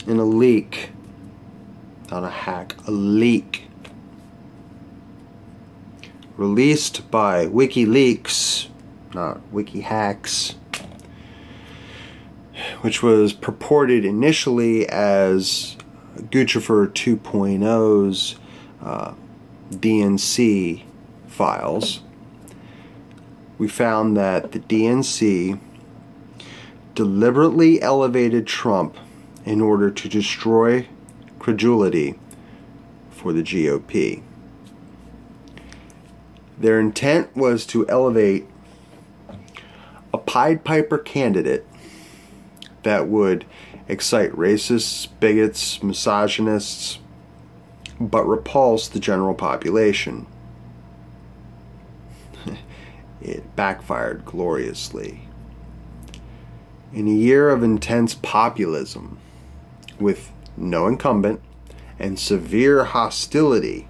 in a leak, not a hack, a leak, released by WikiLeaks, not WikiHacks, which was purported initially as Guccifer 2.0's DNC files. We found that the DNC deliberately elevated Trump in order to destroy credulity for the GOP. Their intent was to elevate a Pied Piper candidate that would excite racists, bigots, misogynists, but repulse the general population. It backfired gloriously. In a year of intense populism, with no incumbent and severe hostility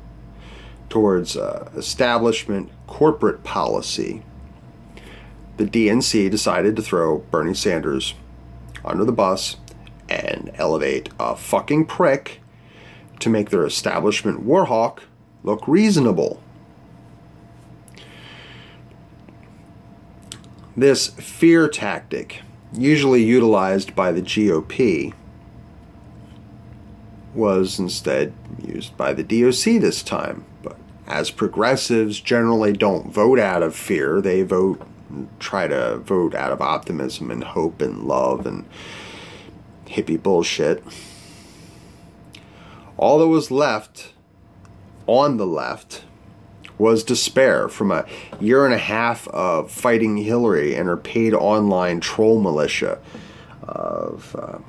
towards establishment corporate policy, the DNC decided to throw Bernie Sanders under the bus and elevate a fucking prick to make their establishment warhawk look reasonable. This fear tactic, usually utilized by the GOP, was instead used by the DOC this time. But as progressives generally don't vote out of fear, they try to vote out of optimism and hope and love and hippie bullshit. All that was left on the left was despair from a year and a half of fighting Hillary and her paid online troll militia of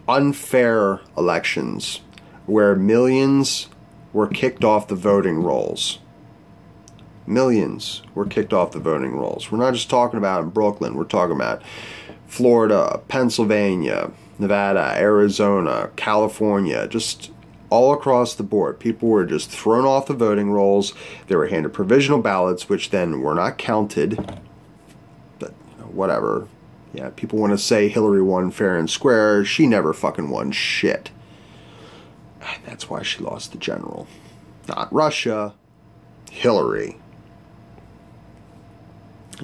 unfair elections where millions were kicked off the voting rolls. Millions were kicked off the voting rolls. We're not just talking about in Brooklyn. We're talking about Florida, Pennsylvania, Nevada, Arizona, California, just all across the board. People were just thrown off the voting rolls. They were handed provisional ballots, which then were not counted. But whatever. Yeah, people want to say Hillary won fair and square. She never fucking won shit. That's why she lost the general. Not Russia. Hillary.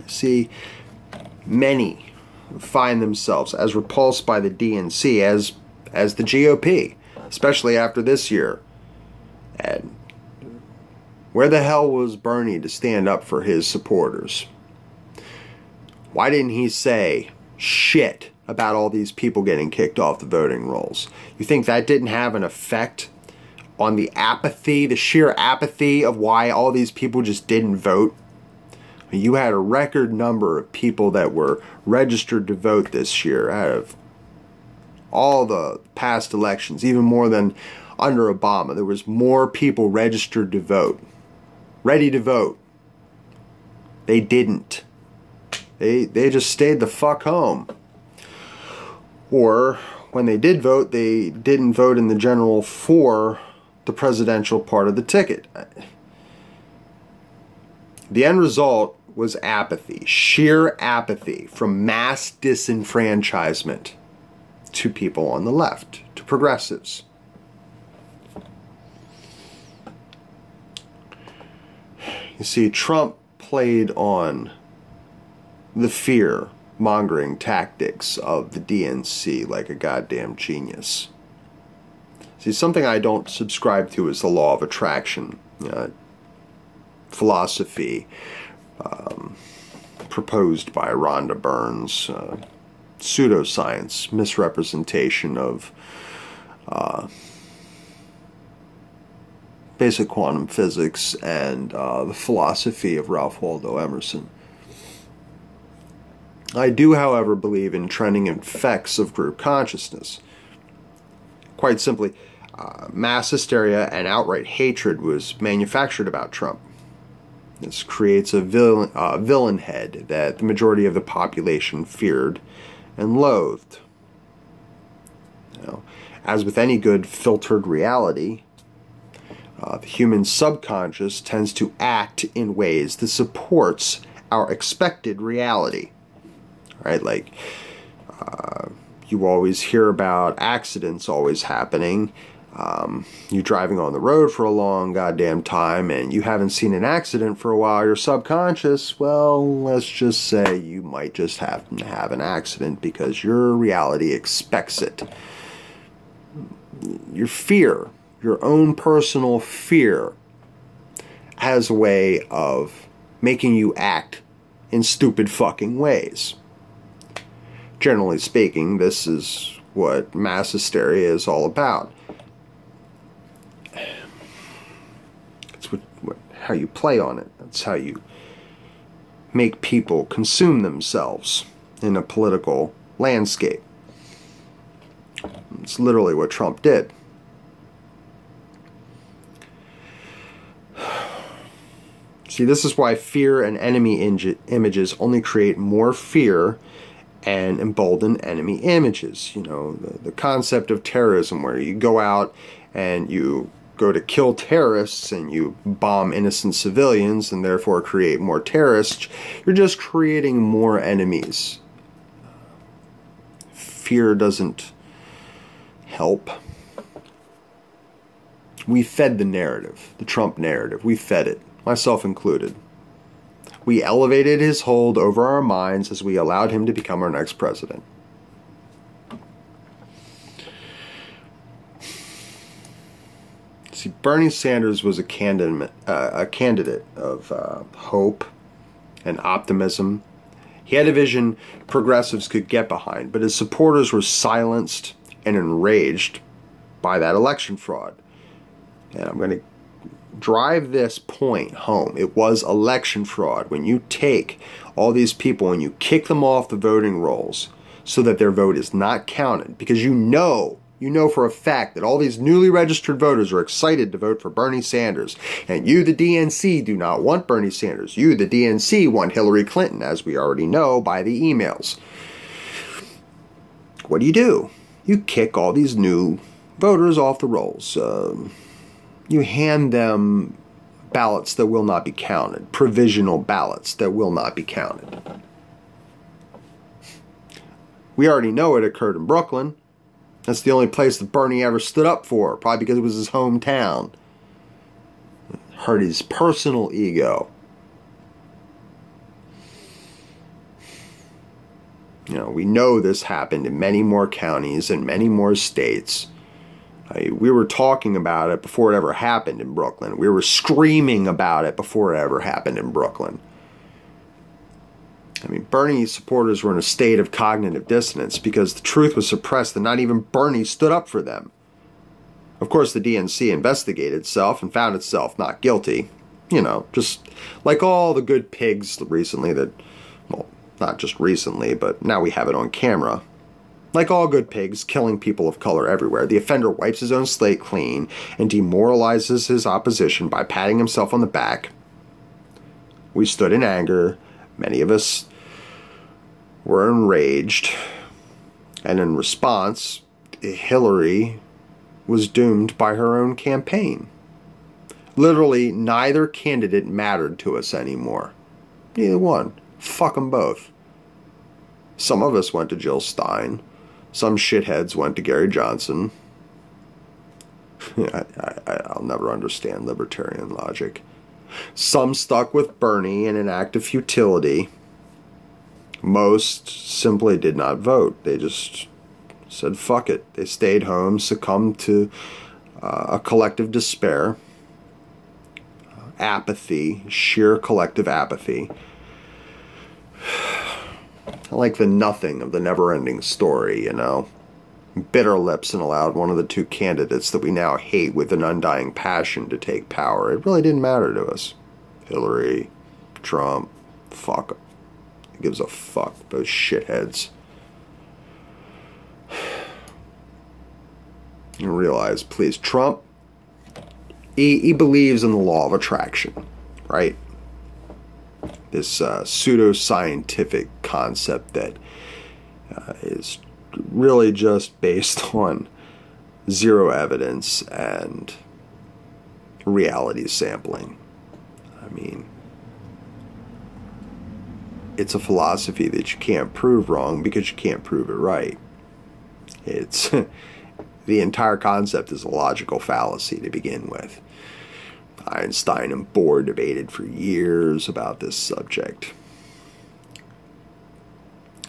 See, many find themselves as repulsed by the DNC as the GOP, especially after this year. And where the hell was Bernie to stand up for his supporters? Why didn't he say shit about all these people getting kicked off the voting rolls? You think that didn't have an effect on the apathy, the sheer apathy of why all these people just didn't vote? You had a record number of people that were registered to vote this year out of all the past elections, even more than under Obama. There was more people registered to vote, ready to vote. They didn't. They just stayed the fuck home. Or when they did vote, they didn't vote in the general for the presidential part of the ticket. The end result was apathy, sheer apathy from mass disenfranchisement to people on the left, to progressives. You see, Trump played on the fear-mongering tactics of the DNC like a goddamn genius. See, something I don't subscribe to is the law of attraction philosophy proposed by Rhonda Burns, pseudoscience, misrepresentation of basic quantum physics and the philosophy of Ralph Waldo Emerson. I do, however, believe in trending effects of group consciousness. Quite simply, mass hysteria and outright hatred was manufactured about Trump. This creates a villain head that the majority of the population feared and loathed. You know, as with any good filtered reality, the human subconscious tends to act in ways that supports our expected reality. Right? Like, You always hear about accidents always happening. You're driving on the road for a long goddamn time and you haven't seen an accident for a while. You're subconscious. Well, let's just say you might just happen to have an accident because your reality expects it. Your fear, your own personal fear, has a way of making you act in stupid fucking ways. Generally speaking, this is what mass hysteria is all about. It's how you play on it. That's how you make people consume themselves in a political landscape. It's literally what Trump did. See, this is why fear and enemy images only create more fear and embolden enemy images. You know, the concept of terrorism, where you go out and you go to kill terrorists and you bomb innocent civilians and therefore create more terrorists, you're just creating more enemies. Fear doesn't help. We fed the narrative, the Trump narrative. We fed it, myself included. We elevated his hold over our minds as we allowed him to become our next president. See, Bernie Sanders was a candidate of hope and optimism. He had a vision progressives could get behind, but his supporters were silenced and enraged by that election fraud. And I'm going to drive this point home. It was election fraud. When you take all these people and you kick them off the voting rolls so that their vote is not counted, because you know for a fact that all these newly registered voters are excited to vote for Bernie Sanders. And you, the DNC, do not want Bernie Sanders. You, the DNC, want Hillary Clinton, as we already know by the emails. What do? You kick all these new voters off the rolls. You hand them ballots that will not be counted, provisional ballots that will not be counted. We already know it occurred in Brooklyn. That's the only place that Bernie ever stood up for, probably because it was his hometown. It hurt his personal ego. You know, we know this happened in many more counties and many more states. We were talking about it before it ever happened in Brooklyn. We were screaming about it before it ever happened in Brooklyn. I mean, Bernie supporters were in a state of cognitive dissonance because the truth was suppressed and not even Bernie stood up for them. Of course, the DNC investigated itself and found itself not guilty. You know, just like all the good pigs recently that, well, not just recently, but now we have it on camera. Like all good pigs, killing people of color everywhere, the offender wipes his own slate clean and demoralizes his opposition by patting himself on the back. We stood in anger. Many of us were enraged. And in response, Hillary was doomed by her own campaign. Literally, neither candidate mattered to us anymore. Neither one. Fuck them both. Some of us went to Jill Stein. Some shitheads went to Gary Johnson. I'll never understand libertarian logic. Some stuck with Bernie in an act of futility. Most simply did not vote. They just said fuck it. They stayed home, succumbed to a collective despair, apathy, sheer collective apathy. Like the nothing of the never-ending story, you know. Bitter lips and allowed one of the two candidates that we now hate with an undying passion to take power. It really didn't matter to us. Hillary, Trump, fuck 'em. It gives a fuck, those shitheads. You realize, please, Trump, he believes in the law of attraction, right? This pseudo-scientific concept that is really just based on zero evidence and reality sampling. I mean, it's a philosophy that you can't prove wrong because you can't prove it right. It's the entire concept is a logical fallacy to begin with. Einstein and Bohr debated for years about this subject.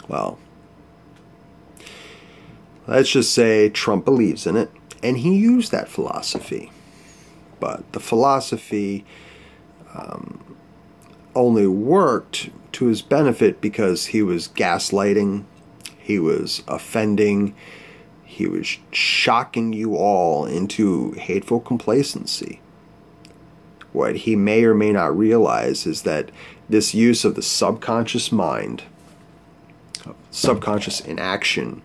Well, let's just say Trump believes in it, and he used that philosophy. But the philosophy only worked to his benefit because he was gaslighting, he was offending, he was shocking you all into hateful complacency. What he may or may not realize is that this use of the subconscious mind, subconscious inaction,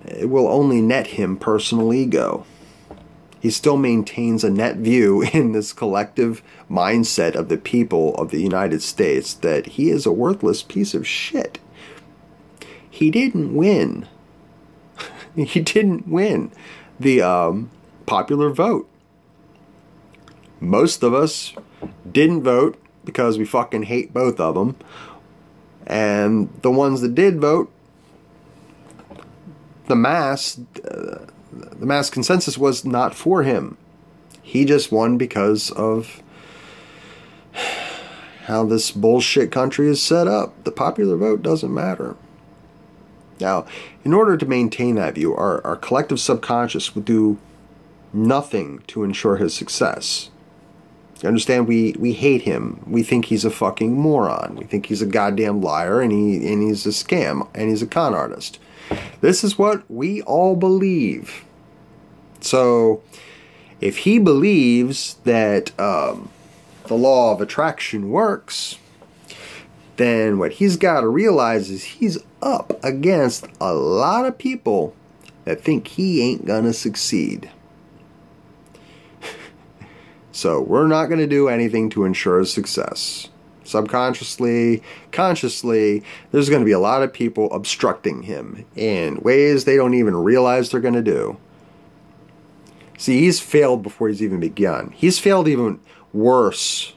it will only net him personal ego. He still maintains a net view in this collective mindset of the people of the United States that he is a worthless piece of shit. He didn't win. He didn't win the popular vote. Most of us didn't vote because we fucking hate both of them. And the ones that did vote, the mass consensus was not for him. He just won because of how this bullshit country is set up. The popular vote doesn't matter. Now, in order to maintain that view, our collective subconscious would do nothing to ensure his success. You understand? We hate him. We think he's a fucking moron. We think he's a goddamn liar, and he's a scam, and he's a con artist. This is what we all believe. So, if he believes that the law of attraction works, then what he's got to realize is he's up against a lot of people that think he ain't gonna succeed. So we're not going to do anything to ensure his success. Subconsciously, consciously, there's going to be a lot of people obstructing him in ways they don't even realize they're going to do. See, he's failed before he's even begun. He's failed even worse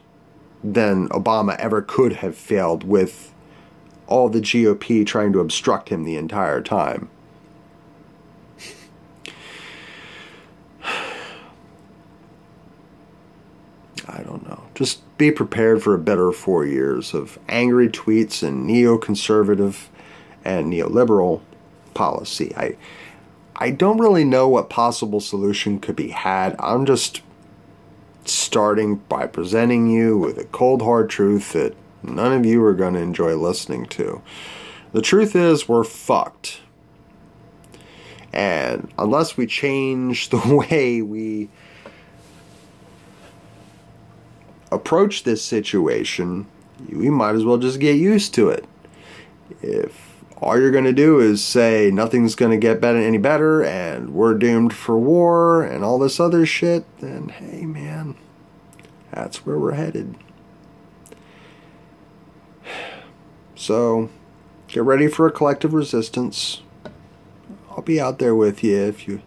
than Obama ever could have failed, with all the GOP trying to obstruct him the entire time. I don't know. Just be prepared for a better 4 years of angry tweets and neoconservative and neoliberal policy. I don't really know what possible solution could be had. I'm just starting by presenting you with a cold hard truth that none of you are going to enjoy listening to. The truth is, we're fucked. And unless we change the way we approach this situation, we might as well just get used to it. If all you're going to do is say nothing's going to get any better and we're doomed for war and all this other shit, then hey man, that's where we're headed. So get ready for a collective resistance. I'll be out there with you if you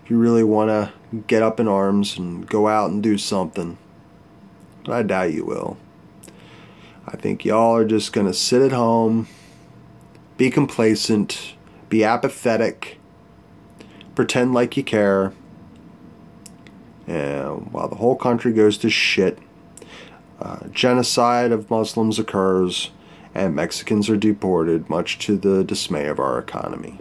really want to get up in arms and go out and do something. But I doubt you will. I think y'all are just going to sit at home, be complacent, be apathetic, pretend like you care, and while the whole country goes to shit, genocide of Muslims occurs, and Mexicans are deported, much to the dismay of our economy.